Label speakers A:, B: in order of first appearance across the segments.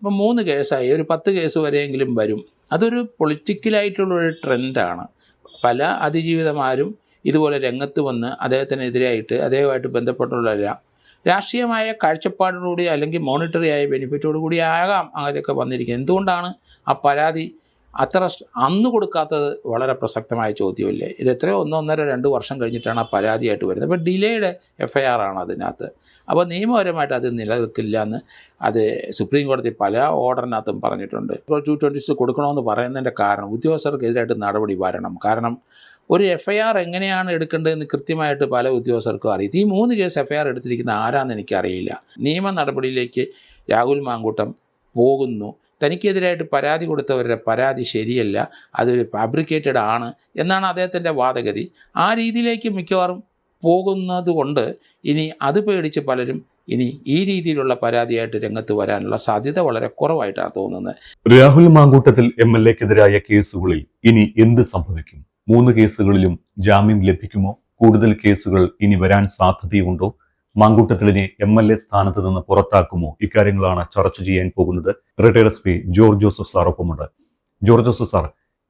A: ഇപ്പം 3 കേസായി, ഒരു 10 കേസ് വരെയെങ്കിലും വരും. അതൊരു പൊളിറ്റിക്കലായിട്ടുള്ളൊരു ട്രെൻഡാണ്. പല അതിജീവിതമാരും ഇതുപോലെ രംഗത്ത് വന്ന് അദ്ദേഹത്തിനെതിരായിട്ട് അദ്ദേഹമായിട്ട് ബന്ധപ്പെട്ടുള്ളവരാം രാഷ്ട്രീയമായ കാഴ്ചപ്പാടോടുകൂടി അല്ലെങ്കിൽ മോണിറ്ററി ആയ ബെനിഫിറ്റോടു കൂടി ആകാം അതൊക്കെ വന്നിരിക്കുന്നത്. എന്തുകൊണ്ടാണ് ആ പരാതി അത്ര അന്ന് കൊടുക്കാത്തത്? വളരെ പ്രസക്തമായ ചോദ്യമല്ലേ. ഇത് എത്രയോ 1-1.5-2 വർഷം കഴിഞ്ഞിട്ടാണ് ആ പരാതിയായിട്ട് വരുന്നത്. അപ്പോൾ ഡിലേയുടെ FIR ആണ് അതിനകത്ത്. അപ്പോൾ നിയമപരമായിട്ട് അത് നിലനിൽക്കില്ല എന്ന് അത് സുപ്രീം കോടതി പല ഓർഡറിനകത്തും പറഞ്ഞിട്ടുണ്ട്. ഇപ്പോൾ 226 കൊടുക്കണമെന്ന് പറയുന്നതിൻ്റെ കാരണം ഉദ്യോഗസ്ഥർക്കെതിരായിട്ട് നടപടി വരണം. കാരണം ഒരു FIR എങ്ങനെയാണ് എടുക്കേണ്ടതെന്ന് കൃത്യമായിട്ട് പല ഉദ്യോഗസ്ഥർക്കും അറിയാം. ഈ 3 കേസ് FIR എടുത്തിരിക്കുന്ന ആരാണെന്ന് എനിക്കറിയില്ല. നിയമ നടപടിയിലേക്ക് രാഹുൽ മാങ്കൂട്ടം പോകുന്നു. തനിക്കെതിരായിട്ട് പരാതി കൊടുത്തവരുടെ പരാതി ശരിയല്ല, അതൊരു ഫാബ്രിക്കേറ്റഡ് ആണ് എന്നാണ് അദ്ദേഹത്തിൻ്റെ വാദഗതി. ആ രീതിയിലേക്ക് മിക്കവാറും പോകുന്നത് കൊണ്ട് ഇനി അത് പേടിച്ച് പലരും ഇനി ഈ രീതിയിലുള്ള പരാതിയായിട്ട് രംഗത്ത് വരാനുള്ള സാധ്യത വളരെ കുറവായിട്ടാണ് തോന്നുന്നത്.
B: രാഹുൽ മാങ്കൂട്ടത്തിൽ MLA-ക്കെതിരായ കേസുകളിൽ ഇനി എന്ത് സംഭവിക്കും? 3 കേസുകളിലും ജാമ്യം ലഭിക്കുമോ? കൂടുതൽ കേസുകൾ ഇനി വരാൻ സാധ്യതയുണ്ടോ? മാങ്കൂട്ടത്തിലിനെ MLA സ്ഥാനത്ത് നിന്ന് പുറത്താക്കുമോ? ഇക്കാര്യങ്ങളാണ് ചർച്ച ചെയ്യാൻ പോകുന്നത്. Retired SP George Joseph sir ഒപ്പമുണ്ട്. ജോർജ് ജോസഫ് സാർ,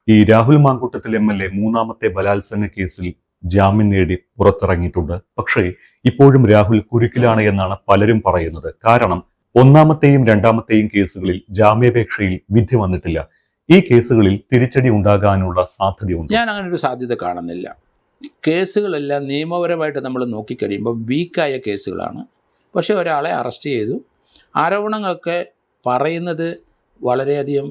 B: ഈ രാഹുൽ മാങ്കൂട്ടത്തിൽ MLA 3ാമത്തെ ബലാത്സംഗ കേസിൽ ജാമ്യം നേടി പുറത്തിറങ്ങിയിട്ടുണ്ട്. പക്ഷേ ഇപ്പോഴും രാഹുൽ കുരുക്കിലാണ് എന്നാണ് പലരും പറയുന്നത്. കാരണം 1ാമത്തെയും 2ാമത്തെയും കേസുകളിൽ ജാമ്യാപേക്ഷയിൽ വിധി വന്നിട്ടില്ല. ഈ കേസുകളിൽ തിരിച്ചടി ഉണ്ടാകാനുള്ള സാധ്യതയുണ്ട്.
A: ഞാൻ അങ്ങനെ ഒരു സാധ്യത കാണുന്നില്ല. കേസുകളെല്ലാം നിയമപരമായിട്ട് നമ്മൾ നോക്കിക്കഴിയുമ്പോൾ വീക്കായ കേസുകളാണ്. പക്ഷേ ഒരാളെ അറസ്റ്റ് ചെയ്തു. ആരോപണങ്ങളൊക്കെ പറയുന്നത് വളരെയധികം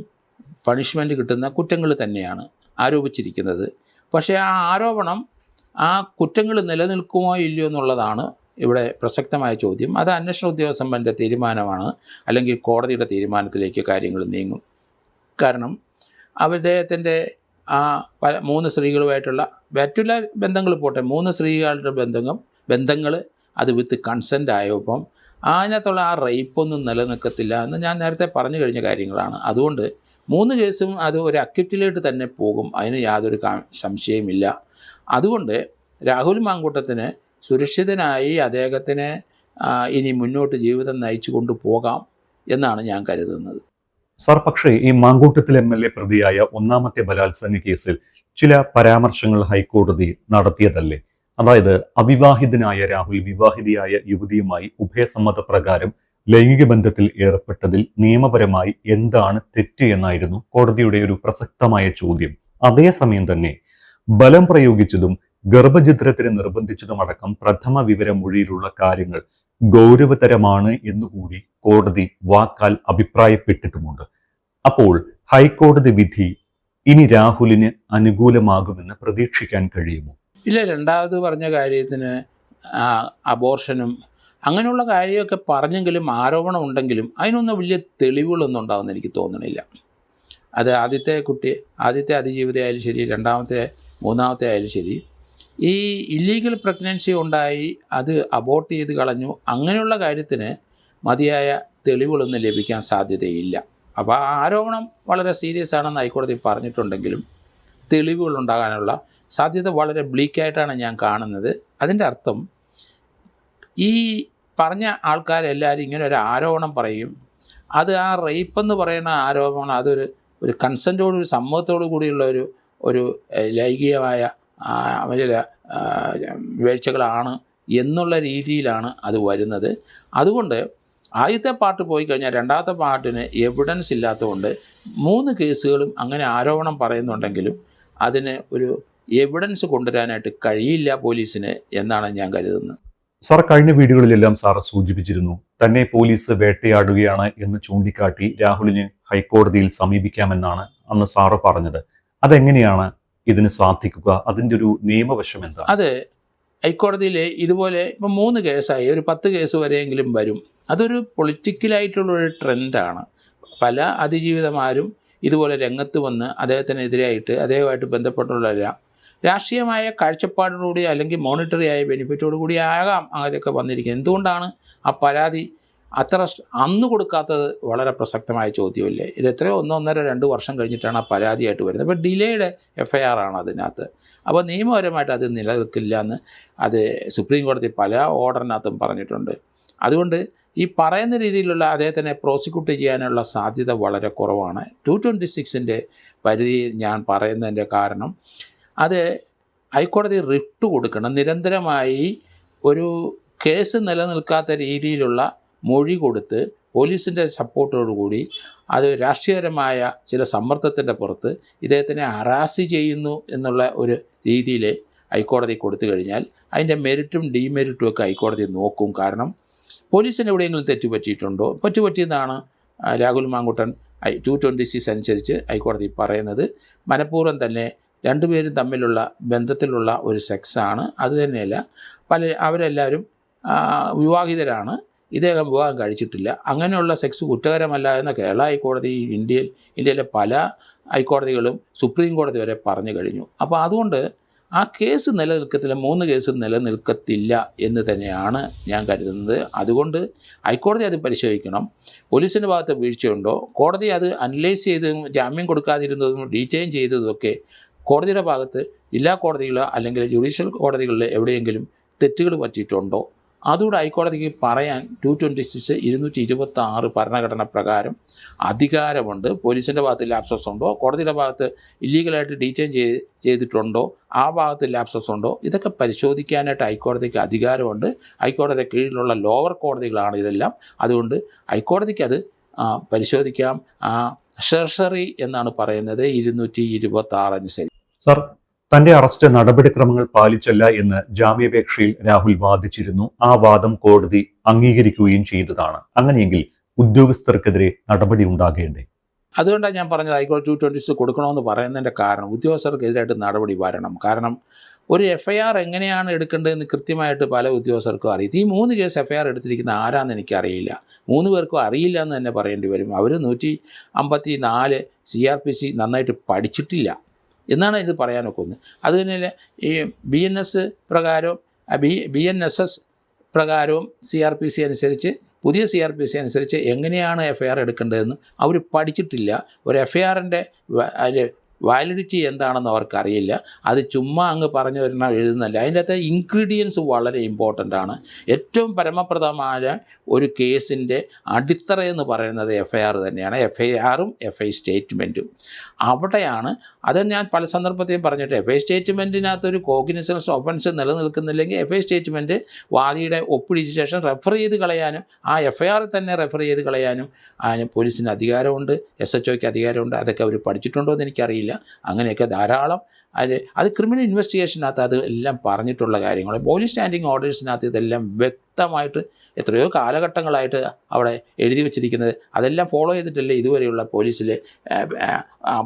A: പണിഷ്മെൻ്റ് കിട്ടുന്ന കുറ്റങ്ങൾ തന്നെയാണ് ആരോപിച്ചിരിക്കുന്നത്. പക്ഷേ ആ ആരോപണം, ആ കുറ്റങ്ങൾ നിലനിൽക്കുമോ ഇല്ലയോ എന്നുള്ളതാണ് ഇവിടെ പ്രസക്തമായ ചോദ്യം. അത് അന്വേഷണ ഉദ്യോഗസ്ഥൻ്റെ തീരുമാനമാണ്, അല്ലെങ്കിൽ കോടതിയുടെ തീരുമാനത്തിലേക്ക് കാര്യങ്ങൾ നീങ്ങും. കാരണം അദ്ദേഹത്തിൻ്റെ ആ 3 സ്ത്രീകളുമായിട്ടുള്ള മറ്റുള്ള ബന്ധങ്ങൾ പോട്ടെ, 3 സ്ത്രീകളുടെ ബന്ധങ്ങൾ അത് വിത്ത് കൺസെൻ്റ് ആയപ്പം അതിനകത്തുള്ള ആ റേപ്പൊന്നും നിലനിൽക്കത്തില്ല എന്ന് ഞാൻ നേരത്തെ പറഞ്ഞു കഴിഞ്ഞ കാര്യങ്ങളാണ്. അതുകൊണ്ട് 3 കേസും അത് ഒരു അക്യൂറ്റിലേക്ക് തന്നെ പോകും, അതിന് യാതൊരു സംശയമില്ല. അതുകൊണ്ട് രാഹുൽ മാങ്കൂട്ടത്തിന് സുരക്ഷിതനായി അദ്ദേഹത്തിന് ഇനി മുന്നോട്ട് ജീവിതം നയിച്ചു കൊണ്ടുപോകാം എന്നാണ് ഞാൻ കരുതുന്നത്.
B: സാർ, പക്ഷേ ഈ മാങ്കൂട്ടത്തിൽ MLA പ്രതിയായ 1ാമത്തെ ബലാത്സംഗ കേസിൽ ചില പരാമർശങ്ങൾ ഹൈക്കോടതി നടത്തിയതല്ലേ? അതായത് അവിവാഹിതനായ രാഹുൽ വിവാഹിതയായ യുവതിയുമായി ഉഭയസമ്മത പ്രകാരം ലൈംഗിക ബന്ധത്തിൽ ഏർപ്പെട്ടതിൽ നിയമപരമായി എന്താണ് തെറ്റ് എന്നായിരുന്നു കോടതിയുടെ ഒരു പ്രസക്തമായ ചോദ്യം. അതേസമയം തന്നെ ബലം പ്രയോഗിച്ചതും ഗർഭഛിദ്രത്തിന് നിർബന്ധിച്ചതുമടക്കം പ്രഥമ വിവരമൊഴിയിലുള്ള കാര്യങ്ങൾ ഗൗരവതരമാണ് എന്നുകൂടി കോടതി വാക്കാൽ അഭിപ്രായപ്പെട്ടിട്ടുമുണ്ട്. അപ്പോൾ ഹൈക്കോടതി വിധി ഇനി രാഹുലിന് അനുകൂലമാകുമെന്ന് പ്രതീക്ഷിക്കാൻ കഴിയുമോ?
A: ഇല്ല, രണ്ടാമത് പറഞ്ഞ കാര്യത്തിന് അബോർഷനും അങ്ങനെയുള്ള കാര്യമൊക്കെ പറഞ്ഞെങ്കിലും ആരോപണം ഉണ്ടെങ്കിലും അതിനൊന്നും വലിയ തെളിവുകളൊന്നും ഉണ്ടാകുമെന്ന് എനിക്ക് തോന്നണില്ല. അത് ആദ്യത്തെ അതിജീവിതയായാലും ശരി, 2ാമത്തെ 3ാമത്തെ ആയാലും ശരി, ഈ ഇല്ലീഗൽ പ്രഗ്നൻസി ഉണ്ടായി അത് അബോർട്ട് ചെയ്ത് കളഞ്ഞു, അങ്ങനെയുള്ള കാര്യത്തിന് മതിയായ തെളിവുകളൊന്നും ലഭിക്കാൻ സാധ്യതയില്ല. അപ്പോൾ ആ ആരോപണം വളരെ സീരിയസ് ആണെന്ന് ഹൈക്കോടതി പറഞ്ഞിട്ടുണ്ടെങ്കിലും തെളിവുകളുണ്ടാകാനുള്ള സാധ്യത വളരെ ബ്ലീക്കായിട്ടാണ് ഞാൻ കാണുന്നത്. അതിൻ്റെ അർത്ഥം ഈ പറഞ്ഞ ആൾക്കാരെല്ലാവരും ഇങ്ങനെ ഒരു ആരോപണം പറയും, അത് ആ റേപ്പെന്ന് പറയുന്ന ആരോപണം അതൊരു കൺസെൻറ്റോട്, ഒരു സമ്മതത്തോടു കൂടിയുള്ള ഒരു ലൈംഗികമായ വീഴ്ചകളാണ് എന്നുള്ള രീതിയിലാണ് അത് വരുന്നത്. അതുകൊണ്ട് ആദ്യത്തെ പാർട്ട് പോയി കഴിഞ്ഞാൽ 2ാമത്തെ പാർട്ടിന് എവിഡൻസ് ഇല്ലാത്തതുകൊണ്ട് 3 കേസുകളും അങ്ങനെ ആരോപണം പറയുന്നുണ്ടെങ്കിലും അതിന് ഒരു എവിഡൻസ് കൊണ്ടുവരാനായിട്ട് കഴിയില്ല പോലീസിന് എന്നാണ് ഞാൻ കരുതുന്നത്.
B: സാർ, കഴിഞ്ഞ വീഡിയോകളിലെല്ലാം സാർ സൂചിപ്പിച്ചിരുന്നു തന്നെ പോലീസ് വേട്ടയാടുകയാണ് എന്ന് ചൂണ്ടിക്കാട്ടി രാഹുലിന് ഹൈക്കോടതിയിൽ സമീപിക്കാമെന്നാണ് അന്ന് സാറ് പറഞ്ഞത്. അതെങ്ങനെയാണ് ഇതിന് സാധിക്കുക? അതിൻ്റെ ഒരു നിയമവശം എന്താ?
A: അത് ഹൈക്കോടതിയിൽ ഇതുപോലെ ഇപ്പം 3 കേസായി, ഒരു 10 കേസ് വരെയെങ്കിലും വരും. അതൊരു പൊളിറ്റിക്കലായിട്ടുള്ളൊരു ട്രെൻഡാണ്. പല അതിജീവിതമാരും ഇതുപോലെ രംഗത്ത് വന്ന് അദ്ദേഹത്തിനെതിരായിട്ട് അദ്ദേഹമായിട്ട് ബന്ധപ്പെട്ടുള്ളവരാം രാഷ്ട്രീയമായ കാഴ്ചപ്പാടോടുകൂടി അല്ലെങ്കിൽ മോണിറ്ററി ആയ ബെനിഫിറ്റോടു കൂടി ആകാം അതൊക്കെ വന്നിരിക്കുന്നത്. എന്തുകൊണ്ടാണ് ആ പരാതി അത്ര അന്ന് കൊടുക്കാത്തത്? വളരെ പ്രസക്തമായ ചോദ്യമല്ലേ. ഇത് എത്രയോ 1-1.5-2 വർഷം കഴിഞ്ഞിട്ടാണ് ആ പരാതിയായിട്ട് വരുന്നത്. അപ്പോൾ ഡിലേയുടെ FIR ആണ് അതിനകത്ത്. അപ്പോൾ നിയമപരമായിട്ട് അത് നിലനിൽക്കില്ല എന്ന് അത് സുപ്രീം കോടതി പല ഓർഡറിനകത്തും പറഞ്ഞിട്ടുണ്ട്. അതുകൊണ്ട് ഈ പറയുന്ന രീതിയിലുള്ള അദ്ദേഹത്തിനെ പ്രോസിക്യൂട്ട് ചെയ്യാനുള്ള സാധ്യത വളരെ കുറവാണ്. 226 പരിധി ഞാൻ പറയുന്നതിൻ്റെ കാരണം അത് ഹൈക്കോടതി റിട്ട് കൊടുക്കണം. നിരന്തരമായി ഒരു കേസ് നിലനിൽക്കാത്ത രീതിയിലുള്ള മൊഴി കൊടുത്ത് പോലീസിൻ്റെ സപ്പോർട്ടോടുകൂടി അത് രാഷ്ട്രീയപരമായ ചില സമ്മർദ്ദത്തിൻ്റെ പുറത്ത് ഇദ്ദേഹത്തിനെ ഹറാസ് ചെയ്യുന്നു എന്നുള്ള ഒരു രീതിയിൽ ഹൈക്കോടതി കൊടുത്തു കഴിഞ്ഞാൽ അതിൻ്റെ മെറിറ്റും ഡീമെറിറ്റും ഒക്കെ ഹൈക്കോടതി നോക്കും. കാരണം പോലീസിന് എവിടെയെങ്കിലും തെറ്റുപറ്റിയിട്ടുണ്ടോ? പറ്റിയെന്നാണ് രാഹുൽ മാങ്കൂട്ടൻ 226 അനുസരിച്ച് ഹൈക്കോടതി പറയുന്നത്. മനഃപൂർവ്വം തന്നെ രണ്ടുപേരും തമ്മിലുള്ള ബന്ധത്തിലുള്ള ഒരു സെക്സാണ്. അതുതന്നെയല്ല, അവരെല്ലാവരും വിവാഹിതരാണ്. ഇദ്ദേഹം വിവാഹം കഴിച്ചിട്ടില്ല. അങ്ങനെയുള്ള സെക്സ് കുറ്റകരമല്ല എന്ന കേരള ഹൈക്കോടതി, ഇന്ത്യയിലെ പല ഹൈക്കോടതികളും സുപ്രീം കോടതി വരെ പറഞ്ഞു കഴിഞ്ഞു. അപ്പോൾ അതുകൊണ്ട് ആ കേസ് നിലനിൽക്കത്തില്ല, 3 കേസ് നിലനിൽക്കത്തില്ല എന്ന് തന്നെയാണ് ഞാൻ കരുതുന്നത്. അതുകൊണ്ട് ഹൈക്കോടതി അത് പരിശോധിക്കണം. പോലീസിൻ്റെ ഭാഗത്ത് വീഴ്ചയുണ്ടോ? കോടതി അത് അനലൈസ് ചെയ്തതും ജാമ്യം കൊടുക്കാതിരുന്നതും ഡീറ്റെയിൻ ചെയ്തതുമൊക്കെ കോടതിയുടെ ഭാഗത്ത് ജില്ലാ കോടതികൾ അല്ലെങ്കിൽ ജുഡീഷ്യൽ കോടതികളിൽ എവിടെയെങ്കിലും തെറ്റുകൾ പറ്റിയിട്ടുണ്ടോ? അതുകൂടെ ഹൈക്കോടതിക്ക് പറയാൻ 226 226 ഭരണഘടന പ്രകാരം അധികാരമുണ്ട്. പോലീസിൻ്റെ ഭാഗത്ത് ലാപ്സസ് ഉണ്ടോ, കോടതിയുടെ ഭാഗത്ത് ഇല്ലീഗലായിട്ട് ഡീറ്റെയിൻ ചെയ്തിട്ടുണ്ടോ, ആ ഭാഗത്ത് ലാപ്സസ് ഉണ്ടോ, ഇതൊക്കെ പരിശോധിക്കാനായിട്ട് ഹൈക്കോടതിക്ക് അധികാരമുണ്ട്. ഹൈക്കോടതിയുടെ കീഴിലുള്ള ലോവർ കോടതികളാണ് ഇതെല്ലാം. അതുകൊണ്ട് ഹൈക്കോടതിക്ക് അത് പരിശോധിക്കാം. ഷെർഷറി എന്നാണ് പറയുന്നത് 226 അനുസരിച്ച്.
B: സർ, തന്റെ അറസ്റ്റ് നടപടിക്രമങ്ങൾ പാലിച്ചല്ല എന്ന് ജാമ്യാപേക്ഷയിൽ രാഹുൽ വാദിച്ചിരുന്നു. ആ വാദം കോടതി അംഗീകരിക്കുകയും ചെയ്തതാണ്. അങ്ങനെയെങ്കിൽ ഉദ്യോഗസ്ഥർക്കെതിരെ നടപടി ഉണ്ടാകേണ്ടേ?
A: അതുകൊണ്ടാണ് ഞാൻ പറഞ്ഞത് ഹൈക്കോടതി 226 കൊടുക്കണമെന്ന് പറയുന്നതിൻ്റെ കാരണം ഉദ്യോഗസ്ഥർക്കെതിരായിട്ട് നടപടി വരണം. കാരണം ഒരു FIR എങ്ങനെയാണ് എടുക്കേണ്ടതെന്ന് കൃത്യമായിട്ട് പല ഉദ്യോഗസ്ഥർക്കും അറിയാം. ഈ 3 കേസ് FIR എടുത്തിരിക്കുന്ന ആരാന്ന് എനിക്കറിയില്ല. 3 പേർക്കും അറിയില്ല എന്ന് തന്നെ പറയേണ്ടി വരും. അവർ 154 CRPC നന്നായിട്ട് പഠിച്ചിട്ടില്ല എന്നാണ് ഇത് പറയാനൊക്കെ ഒന്ന്. അതുതന്നെ ഈ BNS പ്രകാരവും BNSS പ്രകാരവും CRPC അനുസരിച്ച്, പുതിയ CRPC അനുസരിച്ച് എങ്ങനെയാണ് FIR എടുക്കേണ്ടതെന്ന് അവർ പഠിച്ചിട്ടില്ല. ഒരു FIRൻ്റെ വാലിഡിറ്റി എന്താണെന്ന് അവർക്കറിയില്ല. അത് ചുമ്മാ അങ്ങ് പറഞ്ഞു വരണം എഴുതുന്നല്ല. അതിൻ്റെ അകത്ത് ഇൻഗ്രീഡിയൻസ് വളരെ ഇമ്പോർട്ടൻ്റ് ആണ്. ഏറ്റവും പരമപ്രദമായ ഒരു കേസിൻ്റെ അടിത്തറയെന്ന് പറയുന്നത് FIR തന്നെയാണ്. FIRഉം FI സ്റ്റേറ്റ്മെൻറ്റും അവിടെയാണ്. അത് ഞാൻ പല സന്ദർഭത്തെയും പറഞ്ഞിട്ട്, FI സ്റ്റേറ്റ്മെൻറ്റിനകത്തൊരു കോഗ്നിസൻസ് ഒഫൻസ് നിലനിൽക്കുന്നില്ലെങ്കിൽ FI സ്റ്റേറ്റ്മെൻറ്റ് വാദിയുടെ ഒപ്പിടിച്ച ശേഷം റെഫർ ചെയ്ത് കളയാനും ആ FIR തന്നെ റെഫർ ചെയ്ത് കളയാനും പോലീസിന് അധികാരമുണ്ട്, SHOയ്ക്ക് അധികാരമുണ്ട്. അതൊക്കെ അവർ പഠിച്ചിട്ടുണ്ടോ എന്ന് എനിക്കറിയില്ല. അങ്ങനെയൊക്കെ ധാരാളം അത് ക്രിമിനൽ ഇൻവെസ്റ്റിഗേഷനകത്ത് അത് എല്ലാം പറഞ്ഞിട്ടുള്ള കാര്യങ്ങൾ. പോലീസ് സ്റ്റാൻഡിങ് ഓർഡേഴ്സിനകത്ത് ഇതെല്ലാം വ്യക്തമായിട്ട് എത്രയോ കാലഘട്ടങ്ങളായിട്ട് അവിടെ എഴുതി വച്ചിരിക്കുന്നത്. അതെല്ലാം ഫോളോ ചെയ്തിട്ടല്ലേ ഇതുവരെയുള്ള പോലീസിൽ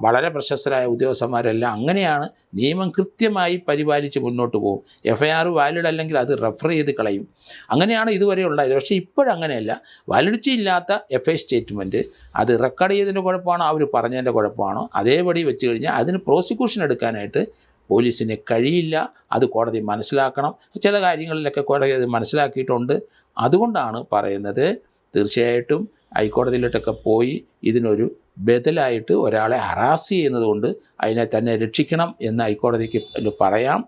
A: വളരെ പ്രശസ്തരായ ഉദ്യോഗസ്ഥന്മാരെല്ലാം അങ്ങനെയാണ്. നിയമം കൃത്യമായി പരിപാലിച്ച് മുന്നോട്ട് പോകും. FIR വാലിഡ് അല്ലെങ്കിൽ അത് റെഫർ ചെയ്ത് കളയും. അങ്ങനെയാണ് ഇതുവരെയുള്ള. പക്ഷേ ഇപ്പോഴങ്ങനെയല്ല. വാലിഡിറ്റി ഇല്ലാത്ത FI സ്റ്റേറ്റ്മെൻറ്റ് അത് റെക്കോർഡ് ചെയ്തതിൻ്റെ കുഴപ്പമാണോ, അവർ പറഞ്ഞതിൻ്റെ കുഴപ്പമാണോ, അതേപടി വെച്ച് കഴിഞ്ഞാൽ അതിന് പ്രോസിക്യൂഷൻ എടുക്കാനായിട്ട് പോലീസിന് കഴിയില്ല. അത് കോടതി മനസ്സിലാക്കണം. ചില കാര്യങ്ങളിലൊക്കെ കോടതി അത് മനസ്സിലാക്കിയിട്ടുണ്ട്. അതുകൊണ്ടാണ് പറയുന്നത്, തീർച്ചയായിട്ടും ഹൈക്കോടതിയിലോട്ടൊക്കെ പോയി ഇതിനൊരു ബദലായിട്ട് ഒരാളെ ഹറാസ് ചെയ്യുന്നതുകൊണ്ട് അതിനെ തന്നെ രക്ഷിക്കണം എന്ന് ഹൈക്കോടതിക്ക് പറയാം.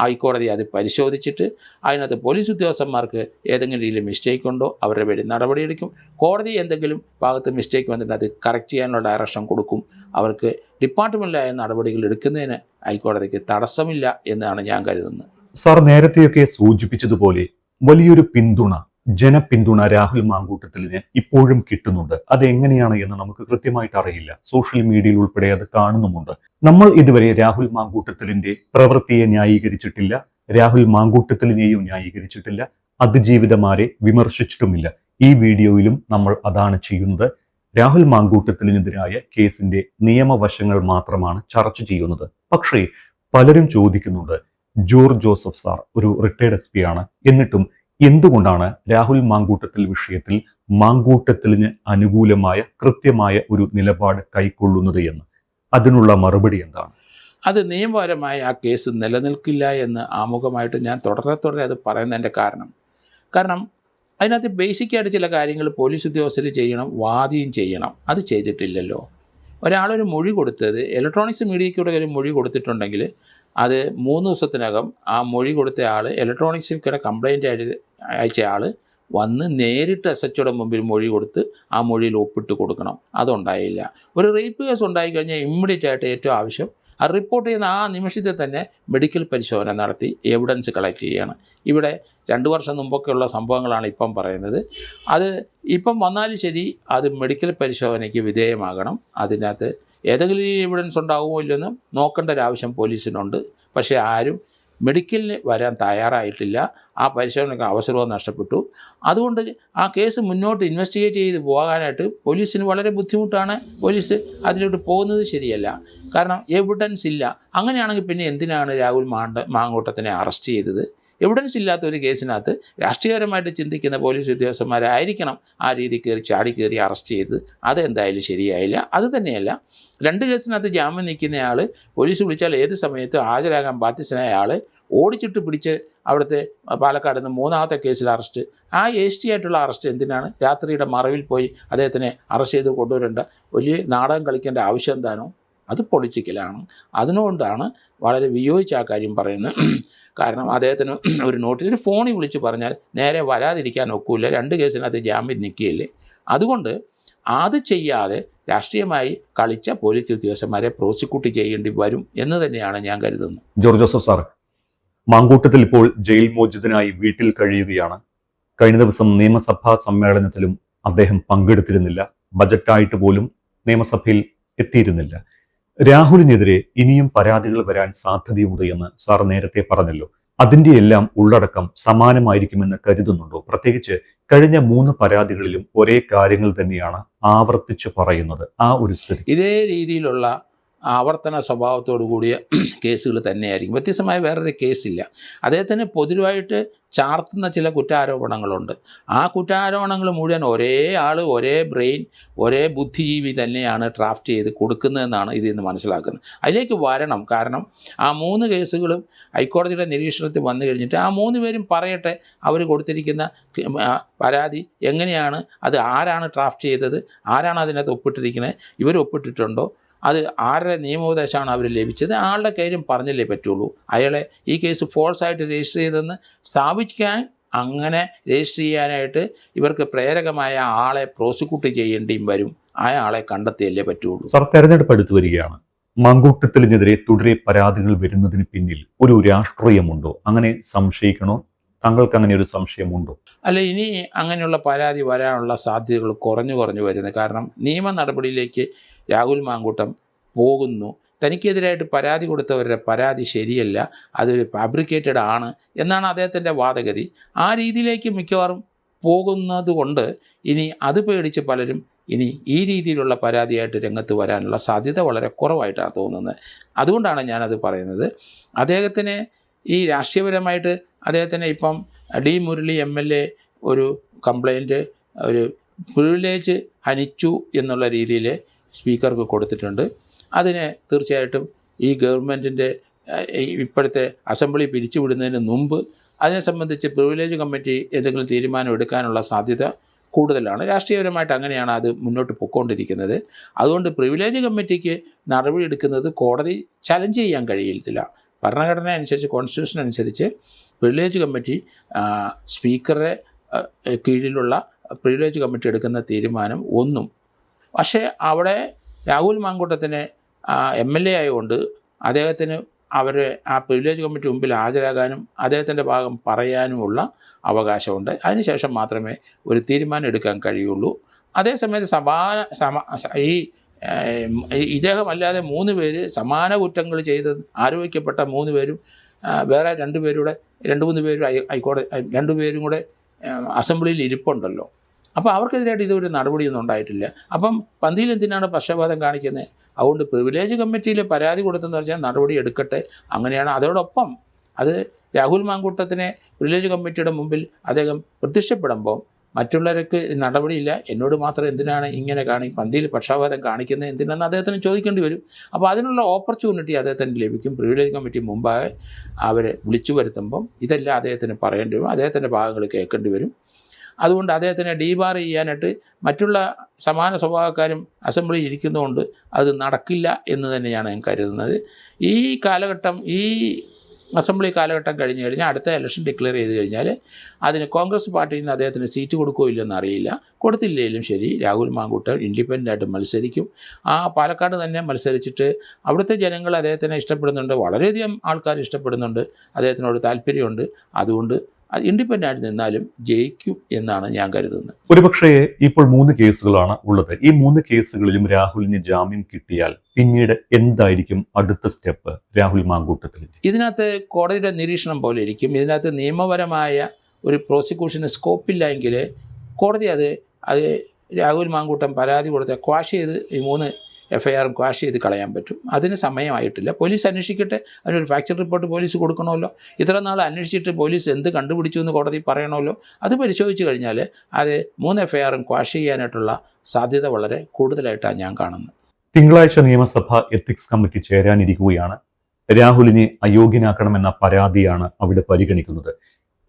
A: ഹൈക്കോടതി അത് പരിശോധിച്ചിട്ട് അതിനകത്ത് പോലീസ് ഉദ്യോഗസ്ഥന്മാർക്ക് ഏതെങ്കിലും രീതിയിൽ മിസ്റ്റേക്ക് ഉണ്ടോ അവരുടെ പേരിൽ നടപടിയെടുക്കും. കോടതി എന്തെങ്കിലും ഭാഗത്ത് മിസ്റ്റേക്ക് വന്നിട്ട് അത് കറക്റ്റ് ചെയ്യാനുള്ള ഡയറക്ഷൻ കൊടുക്കും. അവർക്ക് ഡിപ്പാർട്ട്മെൻറ്റിലായ നടപടികൾ എടുക്കുന്നതിന് ഹൈക്കോടതിക്ക് തടസ്സമില്ല എന്നാണ് ഞാൻ കരുതുന്നത്.
B: സാർ നേരത്തെയൊക്കെ സൂചിപ്പിച്ചതുപോലെ വലിയൊരു ജനപിന്തുണ രാഹുൽ മാങ്കൂട്ടത്തിലിന് ഇപ്പോഴും കിട്ടുന്നുണ്ട്. അതെങ്ങനെയാണ് എന്ന് നമുക്ക് കൃത്യമായിട്ട് അറിയില്ല. സോഷ്യൽ മീഡിയയിൽ ഉൾപ്പെടെ അത് കാണുന്നുമുണ്ട്. നമ്മൾ ഇതുവരെ രാഹുൽ മാങ്കൂട്ടത്തിലിന്റെ പ്രവൃത്തിയെ ന്യായീകരിച്ചിട്ടില്ല, രാഹുൽ മാങ്കൂട്ടത്തിലിനെയും ന്യായീകരിച്ചിട്ടില്ല, അതിജീവിതമാരെ വിമർശിച്ചിട്ടുമില്ല. ഈ വീഡിയോയിലും നമ്മൾ അതാണ് ചെയ്യുന്നത്. രാഹുൽ മാങ്കൂട്ടത്തിലിനെതിരായ കേസിന്റെ നിയമവശങ്ങൾ മാത്രമാണ് ചർച്ച ചെയ്യുന്നത്. പക്ഷേ പലരും ചോദിക്കുന്നുണ്ട്, ജോർജ് ജോസഫ് സാർ ഒരു റിട്ടയർഡ് SP ആണ്, എന്നിട്ടും എന്തുകൊണ്ടാണ് രാഹുൽ മാങ്കൂട്ടത്തിൽ വിഷയത്തിൽ മാങ്കൂട്ടത്തിലിന് അനുകൂലമായ കൃത്യമായ ഒരു നിലപാട് കൈക്കൊള്ളുന്നത് എന്ന്? അതിനുള്ള മറുപടി എന്താണ്?
A: അത് നിയമപരമായ ആ കേസ് നിലനിൽക്കില്ല എന്ന് ആമുഖമായിട്ട് ഞാൻ തുടരെ അത് പറയുന്നതിൻ്റെ കാരണം അതിനകത്ത് ബേസിക്കായിട്ട് ചില കാര്യങ്ങൾ പോലീസ് ഉദ്യോഗസ്ഥർ ചെയ്യണം, വാദിയും ചെയ്യണം. അത് ചെയ്തിട്ടില്ലല്ലോ. ഒരാളൊരു മൊഴി കൊടുത്തത് ഇലക്ട്രോണിക്സ് മീഡിയയ്ക്കൂടെ ഒരു മൊഴി കൊടുത്തിട്ടുണ്ടെങ്കിൽ അത് 3 ദിവസത്തിനകം ആ മൊഴി കൊടുത്ത ആൾ ഇലക്ട്രോണിക്സിൽ കംപ്ലയിൻ്റ് അയച്ച ആൾ വന്ന് നേരിട്ട് SHOയുടെ മുമ്പിൽ മൊഴി കൊടുത്ത് ആ മൊഴിയിൽ ഒപ്പിട്ട് കൊടുക്കണം. അതുണ്ടായില്ല. ഒരു റേപ്പ് കേസ് ഉണ്ടായിക്കഴിഞ്ഞാൽ ഇമ്മീഡിയറ്റ് ആയിട്ട് ഏറ്റവും ആവശ്യം ആ റിപ്പോർട്ട് ചെയ്യുന്ന ആ നിമിഷത്തിൽ തന്നെ മെഡിക്കൽ പരിശോധന നടത്തി എവിഡൻസ് കളക്ട് ചെയ്യുകയാണ്. ഇവിടെ 2 വർഷം മുമ്പൊക്കെയുള്ള സംഭവങ്ങളാണ് ഇപ്പം പറയുന്നത്. അത് ഇപ്പം വന്നാലും ശരി അത് മെഡിക്കൽ പരിശോധനയ്ക്ക് വിധേയമാകണം. അതിനകത്ത് ഏതെങ്കിലും എവിഡൻസ് ഉണ്ടാകുമോ ഇല്ലെന്ന് നോക്കേണ്ട ഒരാവശ്യം പോലീസിനുണ്ട്. പക്ഷേ ആരും മെഡിക്കലിന് വരാൻ തയ്യാറായിട്ടില്ല. ആ പരിശോധനയ്ക്ക് അവസരവും നഷ്ടപ്പെട്ടു. അതുകൊണ്ട് ആ കേസ് മുന്നോട്ട് ഇൻവെസ്റ്റിഗേറ്റ് ചെയ്ത് പോകാനായിട്ട് പോലീസിന് വളരെ ബുദ്ധിമുട്ടാണ്. പോലീസ് അതിലോട്ട് പോകുന്നത് ശരിയല്ല. കാരണം എവിഡൻസ് ഇല്ല. അങ്ങനെയാണെങ്കിൽ പിന്നെ എന്തിനാണ് രാഹുൽ മാങ്കൂട്ടത്തിനെ അറസ്റ്റ് ചെയ്തത്? എവിഡൻസ് ഇല്ലാത്ത ഒരു കേസിനകത്ത് രാഷ്ട്രീയപരമായിട്ട് ചിന്തിക്കുന്ന പോലീസ് ഉദ്യോഗസ്ഥന്മാരായിരിക്കണം ആ രീതി ചാടി കയറി അറസ്റ്റ് ചെയ്തത്. അതെന്തായാലും ശരിയായില്ല. അത് തന്നെയല്ല, 2 കേസിനകത്ത് ജാമ്യം നിൽക്കുന്നയാൾ പോലീസ് വിളിച്ചാൽ ഏത് സമയത്ത് ഹാജരാകാൻ ബാധ്യസ്ഥനായ ആൾ ഓടിച്ചിട്ട് പിടിച്ച് അവിടുത്തെ പാലക്കാട് നിന്ന് 3ാമത്തെ കേസിൽ അറസ്റ്റ്. ആ ST ആയിട്ടുള്ള അറസ്റ്റ് എന്തിനാണ്? രാത്രിയുടെ മറവിൽ പോയി അദ്ദേഹത്തിനെ അറസ്റ്റ് ചെയ്ത് കൊണ്ടുവരേണ്ട വലിയ നാടകം കളിക്കേണ്ട ആവശ്യം എന്താണോ? അത് പൊളിറ്റിക്കലാണ്. അതിനുകൊണ്ടാണ് വളരെ വിയോജിച്ച ആ കാര്യം പറയുന്നത്. കാരണം അദ്ദേഹത്തിന് ഒരു നോട്ടീസിന് ഫോണിൽ വിളിച്ച് പറഞ്ഞാൽ നേരെ വരാതിരിക്കാൻ ഒക്കില്ല. 2 കേസിനകത്ത് ജാമ്യം നിൽക്കുകയില്ലേ. അതുകൊണ്ട് അത് ചെയ്യാതെ രാഷ്ട്രീയമായി കളിച്ച പോലീസ് ഉദ്യോഗസ്ഥന്മാരെ പ്രോസിക്യൂട്ട് ചെയ്യേണ്ടി വരും എന്ന് തന്നെയാണ് ഞാൻ കരുതുന്നത്.
B: ജോർജ് ജോസഫ് സാർ, മാങ്കൂട്ടത്തിൽ ഇപ്പോൾ ജയിൽ മോചിതനായി വീട്ടിൽ കഴിയുകയാണ്. കഴിഞ്ഞ ദിവസം നിയമസഭാ സമ്മേളനത്തിലും അദ്ദേഹം പങ്കെടുത്തിരുന്നില്ല. ബജറ്റായിട്ട് പോലും നിയമസഭയിൽ എത്തിയിരുന്നില്ല. രാഹുലിനെതിരെ ഇനിയും പരാതികൾ വരാൻ സാധ്യതയുണ്ട് എന്ന് സാർ നേരത്തെ പറഞ്ഞല്ലോ. അതിന്റെ എല്ലാം ഉള്ളടക്കം സമാനമായിരിക്കുമെന്ന് കരുതുന്നുണ്ടോ? പ്രത്യേകിച്ച് കഴിഞ്ഞ 3 പരാതികളിലും ഒരേ കാര്യങ്ങൾ തന്നെയാണ് ആവർത്തിച്ച് പറയുന്നത്. ആ ഒരു സ്ഥിതി
A: ഇതേ രീതിയിലുള്ള ആവർത്തന സ്വഭാവത്തോടു കൂടിയ കേസുകൾ തന്നെയായിരിക്കും. വ്യത്യസ്തമായ വേറൊരു കേസില്ല. അദ്ദേഹത്തിന് പൊതുവായിട്ട് ചാർത്തുന്ന ചില കുറ്റാരോപണങ്ങളുണ്ട്. ആ കുറ്റാരോപണങ്ങൾ മുഴുവൻ ഒരേ ആൾ, ഒരേ ബ്രെയിൻ, ഒരേ ബുദ്ധിജീവി തന്നെയാണ് ഡ്രാഫ്റ്റ് ചെയ്ത് കൊടുക്കുന്നതെന്നാണ് ഇതിൽ നിന്ന് മനസ്സിലാക്കുന്നത്. അതിലേക്ക് വരണം. കാരണം ആ 3 കേസുകളും ഹൈക്കോടതിയുടെ നിരീക്ഷണത്തിൽ വന്നു കഴിഞ്ഞിട്ട് ആ 3 പേരും പറയട്ടെ അവർ കൊടുത്തിരിക്കുന്ന പരാതി എങ്ങനെയാണ്, അത് ആരാണ് ഡ്രാഫ്റ്റ് ചെയ്തത്, ആരാണ് അതിനകത്ത് ഒപ്പിട്ടിരിക്കുന്നത്, ഇവർ ഒപ്പിട്ടിട്ടുണ്ടോ, അത് ആരുടെ നിയമോപദേശമാണ് അവർ ലഭിച്ചത്, ആളുടെ കാര്യം പറഞ്ഞല്ലേ പറ്റുള്ളൂ. അയാളെ ഈ കേസ് ഫോൾസായിട്ട് രജിസ്റ്റർ ചെയ്തെന്ന് സ്ഥാപിക്കാൻ, അങ്ങനെ രജിസ്റ്റർ ചെയ്യാനായിട്ട് ഇവർക്ക് പ്രേരകമായ ആളെ പ്രോസിക്യൂട്ട് ചെയ്യേണ്ടിയും വരും. ആ ആളെ കണ്ടെത്തിയല്ലേ പറ്റുള്ളൂ.
B: സാർ, തെരഞ്ഞെടുപ്പ് അടുത്ത് വരികയാണ്. മാങ്കൂട്ടത്തിനെതിരെ തുടരെ പരാതികൾ വരുന്നതിന് പിന്നിൽ ഒരു രാഷ്ട്രീയമുണ്ടോ? അങ്ങനെ സംശയിക്കണോ? താങ്കൾക്ക് അങ്ങനെ ഒരു സംശയമുണ്ടോ?
A: അല്ല, ഇനി അങ്ങനെയുള്ള പരാതി വരാനുള്ള സാധ്യതകൾ കുറഞ്ഞു വരുന്നത്. കാരണം നിയമ നടപടിയിലേക്ക് രാഹുൽ മാങ്കൂട്ടം പോകുന്നു. തനിക്കെതിരായിട്ട് പരാതി കൊടുത്തവരുടെ പരാതി ശരിയല്ല, അതൊരു ഫാബ്രിക്കേറ്റഡ് ആണ് എന്നാണ് അദ്ദേഹത്തിൻ്റെ വാദഗതി. ആ രീതിയിലേക്ക് മിക്കവാറും പോകുന്നത് കൊണ്ട് ഇനി അത് പേടിച്ച് പലരും ഇനി ഈ രീതിയിലുള്ള പരാതിയായിട്ട് രംഗത്ത് വരാനുള്ള സാധ്യത വളരെ കുറവായിട്ടാണ് തോന്നുന്നത്. അതുകൊണ്ടാണ് ഞാനത് പറയുന്നത്. അദ്ദേഹത്തിന് ഈ രാഷ്ട്രീയപരമായിട്ട് അദ്ദേഹത്തിന് ഇപ്പം ഡി മുരളി MLA ഒരു കംപ്ലൈൻറ്റ്, ഒരു പ്രിവിലേജ് ഹനിച്ചു എന്നുള്ള രീതിയിൽ സ്പീക്കർക്ക് കൊടുത്തിട്ടുണ്ട്. അതിന് തീർച്ചയായിട്ടും ഈ ഗവൺമെൻറ്റിൻ്റെ ഇപ്പോഴത്തെ അസംബ്ലി പിരിച്ചുവിടുന്നതിന് മുമ്പ് അതിനെ സംബന്ധിച്ച് പ്രിവിലേജ് കമ്മിറ്റി എന്തെങ്കിലും തീരുമാനം എടുക്കാനുള്ള സാധ്യത കൂടുതലാണ്. രാഷ്ട്രീയപരമായിട്ട് അങ്ങനെയാണ് അത് മുന്നോട്ട് പൊയ്ക്കൊണ്ടിരിക്കുന്നത്. അതുകൊണ്ട് പ്രിവിലേജ് കമ്മിറ്റിക്ക് നടപടി എടുക്കുന്നത് കോടതി ചലഞ്ച് ചെയ്യാൻ കഴിയില്ല. ഭരണഘടന അനുസരിച്ച്, കോൺസ്റ്റിറ്റ്യൂഷൻ അനുസരിച്ച് പ്രിവിലേജ് കമ്മിറ്റി സ്പീക്കറുടെ കീഴിലുള്ള പ്രിവിലേജ് കമ്മിറ്റി എടുക്കുന്ന തീരുമാനം ഒന്നും. പക്ഷേ അവിടെ രാഹുൽ മാങ്കൂട്ടത്തിന് MLA ആയതുകൊണ്ട് അദ്ദേഹത്തിന് ആ പ്രിവിലേജ് കമ്മിറ്റി മുമ്പിൽ ഹാജരാകാനും അദ്ദേഹത്തിൻ്റെ ഭാഗം പറയാനുമുള്ള അവകാശമുണ്ട്. അതിനുശേഷം മാത്രമേ ഒരു തീരുമാനം എടുക്കാൻ കഴിയുള്ളൂ. അതേസമയത്ത് ഇദ്ദേഹമല്ലാതെ 3 പേര് സമാന കുറ്റങ്ങൾ ചെയ്ത് ആരോപിക്കപ്പെട്ട 3 പേരും വേറെ 2 പേരും ഹൈക്കോടതി 2 പേരും കൂടെ അസംബ്ലിയിൽ ഇരിപ്പുണ്ടല്ലോ. അപ്പോൾ അവർക്കെതിരായിട്ട് ഇതൊരു നടപടിയൊന്നും ഉണ്ടായിട്ടില്ല. അപ്പം പന്തിയിൽ എന്തിനാണ് പക്ഷപാതം കാണിക്കുന്നത്? അതുകൊണ്ട് പ്രിവിലേജ് കമ്മിറ്റിയിൽ പരാതി കൊടുത്തെന്ന് പറഞ്ഞാൽ നടപടി എടുക്കട്ടെ. അങ്ങനെയാണ്. അതോടൊപ്പം അത് രാഹുൽ മാങ്കൂട്ടത്തിനെ പ്രിവിലേജ് കമ്മിറ്റിയുടെ മുമ്പിൽ അദ്ദേഹം പ്രത്യക്ഷപ്പെടുമ്പോൾ മറ്റുള്ളവർക്ക് നടപടിയില്ല, എന്നോട് മാത്രം എന്തിനാണ് ഇങ്ങനെ പന്തിയിൽ പക്ഷപാതം കാണിക്കുന്നത് എന്തിനാണെന്ന് അദ്ദേഹത്തിന് ചോദിക്കേണ്ടി വരും. അപ്പോൾ അതിനുള്ള ഓപ്പർച്യൂണിറ്റി അദ്ദേഹത്തിന് ലഭിക്കും. പ്രിവിലേജ് കമ്മിറ്റി മുമ്പാകെ അവരെ വിളിച്ചു വരുത്തുമ്പം ഇതെല്ലാം അദ്ദേഹത്തിന് പറയേണ്ടി വരും, അദ്ദേഹത്തിൻ്റെ ഭാഗങ്ങൾ കേൾക്കേണ്ടി വരും. അതുകൊണ്ട് അദ്ദേഹത്തിനെ ഡീബാർ ചെയ്യാനായിട്ട് മറ്റുള്ള സമാന സ്വഭാവക്കാരും അസംബ്ലിയിൽ ഇരിക്കുന്നതുകൊണ്ട് അത് നടക്കില്ല എന്ന് തന്നെയാണ് ഞാൻ കരുതുന്നത്. ഈ കാലഘട്ടം, ഈ അസംബ്ലി കാലഘട്ടം കഴിഞ്ഞ് കഴിഞ്ഞാൽ അടുത്ത ഇലക്ഷൻ ഡിക്ലെയർ ചെയ്ത് കഴിഞ്ഞാൽ അതിന് കോൺഗ്രസ് പാർട്ടിയിൽ നിന്ന് അദ്ദേഹത്തിന് സീറ്റ് കൊടുക്കുകയോ ഇല്ലെന്ന് അറിയില്ല. കൊടുത്തില്ലെങ്കിലും ശരി, രാഹുൽ മാങ്കൂട്ടം ഇൻഡിപെൻഡൻ്റായിട്ട് മത്സരിക്കും. ആ പാലക്കാട് തന്നെ മത്സരിച്ചിട്ട് അവിടുത്തെ ജനങ്ങൾ അദ്ദേഹത്തിനെ ഇഷ്ടപ്പെടുന്നുണ്ട്, വളരെയധികം ആൾക്കാർ ഇഷ്ടപ്പെടുന്നുണ്ട്, അദ്ദേഹത്തിനോട് താല്പര്യമുണ്ട്. അതുകൊണ്ട് അത് ഇൻഡിപെൻഡൻ്റ് നിന്നാലും ജയിക്കും എന്നാണ് ഞാൻ കരുതുന്നത്.
B: ഒരുപക്ഷേ ഇപ്പോൾ 3 കേസുകളാണ് ഉള്ളത്. ഈ 3 കേസുകളിലും രാഹുലിന് ജാമ്യം കിട്ടിയാൽ പിന്നീട് എന്തായിരിക്കും അടുത്ത സ്റ്റെപ്പ് രാഹുൽ മാങ്കൂട്ടത്തിൽ?
A: ഇതിനകത്ത് കോടതിയുടെ നിരീക്ഷണം പോലെ ഇരിക്കും. ഇതിനകത്ത് നിയമപരമായ ഒരു പ്രോസിക്യൂഷന് സ്കോപ്പില്ല എങ്കിൽ കോടതി അത് രാഹുൽ മാങ്കൂട്ടം പരാതി കൊടുത്ത ക്വാഷ് ചെയ്ത് ഈ 3 എഫ്ഐആറും ക്വാഷ് ചെയ്ത് കളയാൻ പറ്റും. അതിന് സമയമായിട്ടില്ല. പോലീസ് അന്വേഷിക്കട്ടെ. അതിനൊരു ഫാക്ച്വൽ റിപ്പോർട്ട് പോലീസ് കൊടുക്കണമല്ലോ. ഇത്ര നാൾ അന്വേഷിച്ചിട്ട് പോലീസ് എന്ത് കണ്ടുപിടിച്ചു എന്ന് കോടതി പറയണമല്ലോ. അത് പരിശോധിച്ച് കഴിഞ്ഞാൽ അത് 3 എഫ്ഐആറും ക്വാഷ് ചെയ്യാനായിട്ടുള്ള സാധ്യത വളരെ കൂടുതലായിട്ടാണ് ഞാൻ കാണുന്നത്.
B: തിങ്കളാഴ്ച നിയമസഭ എത്തിക്സ് കമ്മിറ്റി ചേരാനിരിക്കുകയാണ്. രാഹുലിനെ അയോഗ്യനാക്കണമെന്ന പരാതിയാണ് അവിടെ പരിഗണിക്കുന്നത്.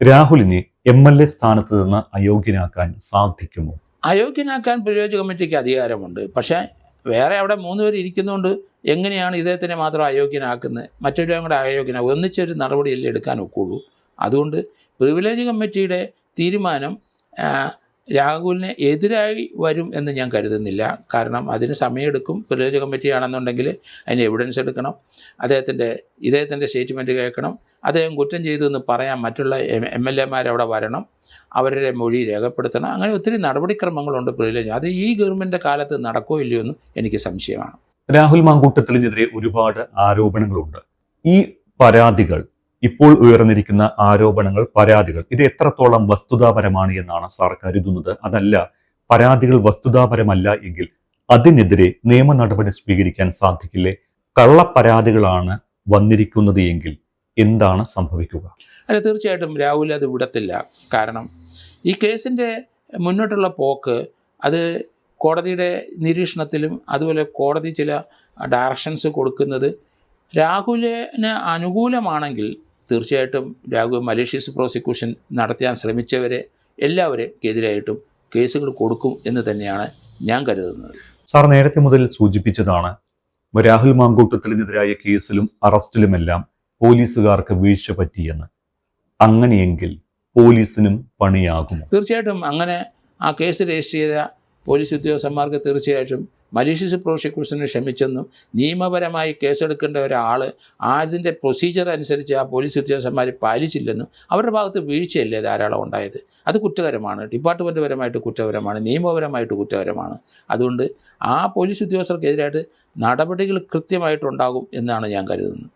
B: രാഹുലിനെ MLA സ്ഥാനത്ത് നിന്ന് അയോഗ്യനാക്കാൻ സാധിക്കുമോ?
A: അയോഗ്യനാക്കാൻ പുരോഗതി കമ്മിറ്റിക്ക് അധികാരമുണ്ട്. പക്ഷേ വേറെ അവിടെ 3 പേര് ഇരിക്കുന്നതുകൊണ്ട് എങ്ങനെയാണ് ഇദ്ദേഹത്തിനെ മാത്രം അയോഗ്യനാക്കുന്നത്? മറ്റൊരു കൂടെ അയോഗ്യനാകും? ഒന്നിച്ചൊരു നടപടിയല്ലേ എടുക്കാൻ ഒക്കുള്ളൂ. അതുകൊണ്ട് പ്രിവിലേജ് കമ്മിറ്റിയുടെ തീരുമാനം രാഹുലിന് എതിരായി വരും എന്ന് ഞാൻ കരുതുന്നില്ല. കാരണം അതിന് സമയമെടുക്കും. പ്രിവിലേജ് കമ്മിറ്റിയാണെന്നുണ്ടെങ്കിൽ അതിന് എവിഡൻസ് എടുക്കണം, ഇദ്ദേഹത്തിൻ്റെ സ്റ്റേറ്റ്മെൻറ്റ് കേൾക്കണം, അദ്ദേഹം കുറ്റം ചെയ്തു എന്ന് പറയാൻ മറ്റുള്ള MLA അവിടെ വരണം, അവരുടെ മൊഴി രേഖപ്പെടുത്തണം. അങ്ങനെ ഒത്തിരി നടപടിക്രമങ്ങളുണ്ട് പ്രിവിലേജ്. അത് ഈ ഗവൺമെൻറ്റിൻ്റെ കാലത്ത് നടക്കോ ഇല്ലയോ എന്നും എനിക്ക് സംശയമാണ്.
B: രാഹുൽ മാങ്കൂട്ടത്തിനെതിരെ ഒരുപാട് ആരോപണങ്ങളുണ്ട്. ഈ പരാതികൾ, ഇപ്പോൾ ഉയർന്നിരിക്കുന്ന ആരോപണങ്ങൾ, പരാതികൾ, ഇത് എത്രത്തോളം വസ്തുതാപരമാണ് എന്നാണ് സാർ കരുതുന്നത്? അതല്ല, പരാതികൾ വസ്തുതാപരമല്ല എങ്കിൽ അതിനെതിരെ നിയമ നടപടി സ്വീകരിക്കാൻ സാധിക്കില്ലേ? കള്ളപ്പരാതികളാണ് വന്നിരിക്കുന്നത് എങ്കിൽ എന്താണ് സംഭവിക്കുക?
A: അല്ല, തീർച്ചയായിട്ടും രാഹുൽ അത് വിടത്തില്ല. കാരണം ഈ കേസിൻ്റെ മുന്നോട്ടുള്ള പോക്ക് അത് കോടതിയുടെ നിരീക്ഷണത്തിലും അതുപോലെ കോടതി ചില ഡയറക്ഷൻസ് കൊടുക്കുന്നത് രാഹുലിന് അനുകൂലമാണെങ്കിൽ തീർച്ചയായിട്ടും രാഹുൽ മലീഷ്യസ് പ്രോസിക്യൂഷൻ നടത്താൻ ശ്രമിച്ചവരെ എല്ലാവരെക്കെതിരായിട്ടും കേസുകൾ കൊടുക്കും എന്ന് തന്നെയാണ് ഞാൻ കരുതുന്നത്.
B: സാർ നേരത്തെ മുതൽ സൂചിപ്പിച്ചതാണ്, രാഹുൽ മാങ്കൂട്ടത്തിനെതിരായ കേസിലും അറസ്റ്റിലുമെല്ലാം പോലീസുകാർക്ക് വീഴ്ച പറ്റിയെന്ന്. അങ്ങനെയെങ്കിൽ പോലീസിനും പണിയാകുമോ?
A: തീർച്ചയായിട്ടും അങ്ങനെ ആ കേസ് രജിസ്റ്റർ ചെയ്ത പോലീസ് ഉദ്യോഗസ്ഥന്മാർക്ക് തീർച്ചയായിട്ടും മലീഷ്യസ് പ്രോസിക്യൂഷന് ക്ഷമിച്ചെന്നും നിയമപരമായി കേസെടുക്കേണ്ട ഒരാൾ അതിൻ്റെ പ്രൊസീജിയർ അനുസരിച്ച് ആ പോലീസ് ഉദ്യോഗസ്ഥന്മാർ പാലിച്ചില്ലെന്നും അവരുടെ ഭാഗത്ത് വീഴ്ചയല്ലേ ധാരാളം ഉണ്ടായത്. അത് കുറ്റകരമാണ്. ഡിപ്പാർട്ട്മെൻറ്റ് പരമായിട്ട് കുറ്റകരമാണ്, നിയമപരമായിട്ട് കുറ്റകരമാണ്. അതുകൊണ്ട് ആ പോലീസ് ഉദ്യോഗസ്ഥർക്കെതിരായിട്ട് നടപടികൾ കൃത്യമായിട്ടുണ്ടാകും എന്നാണ് ഞാൻ കരുതുന്നത്.